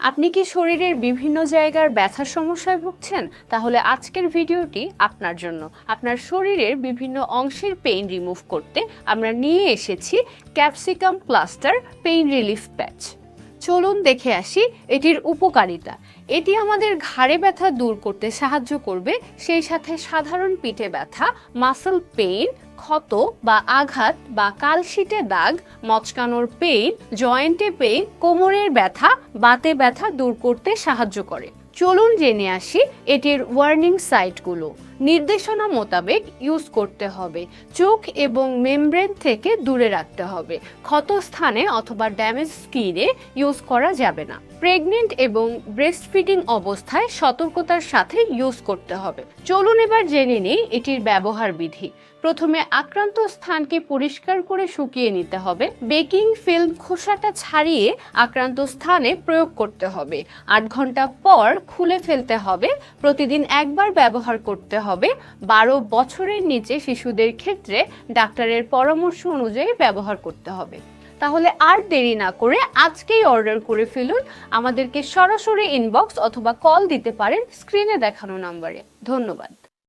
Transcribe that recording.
আপনি কি শরীরের বিভিন্ন জায়গার ব্যথার সমস্যায় ভুগছেন? তাহলে আজকের ভিডিওটি আপনার জন্য। আপনার শরীরের বিভিন্ন অংশের পেইন রিমুভ করতে আমরা নিয়ে এসেছি ক্যাপসিকাম প্লাস্টার পেইন রিলিফ প্যাচ। চলুন দেখে আসি এটির উপকারিতা। এটি আমাদের ঘাড়ে ব্যথা দূর করতে সাহায্য করবে, সেই সাথে সাধারণ পিঠে ব্যথা, মাসল পেইন, ক্ষত বা আঘাত বা কালশিটে দাগ, মচকানোর পেইন, জয়েন্টে পেইন, কোমরের ব্যথা, বাতে ব্যথা দূর করতে সাহায্য করে। চলুন জেনে আসি এটির ওয়ার্নিং সাইটগুলো। নির্দেশনা মোতাবেক ইউজ করতে হবে। চোখ এবং মেমব্রেন থেকে দূরে রাখতে হবে। ক্ষত স্থানে অথবা ড্যামেজ স্কিনে ইউজ করা যাবে না। প্রেগনেন্ট এবং ব্রেস্ট ফিডিং অবস্থায় সতর্কতার সাথে ইউজ করতে হবে। চলুন এবার জেনে নিই এটির ব্যবহার বিধি। প্রথমে আক্রান্ত স্থানকে পরিষ্কার করে শুকিয়ে নিতে হবে। বেকিং ফিল্ম খোসাটা ছাড়িয়ে আক্রান্ত স্থানে প্রয়োগ করতে হবে। 8 ঘন্টা পর খুলে ফেলতে হবে। প্রতিদিন একবার ব্যবহার করতে হবে। 12 বছরের নিচে শিশুদের ক্ষেত্রে ডাক্তারের পরামর্শ অনুযায়ী ব্যবহার করতে হবে। তাহলে আর দেরি না করে আজকেই অর্ডার করে ফেলুন। আমাদেরকে সরাসরি ইনবক্স অথবা কল দিতে পারেন স্ক্রিনে দেখানো নম্বরে। ধন্যবাদ।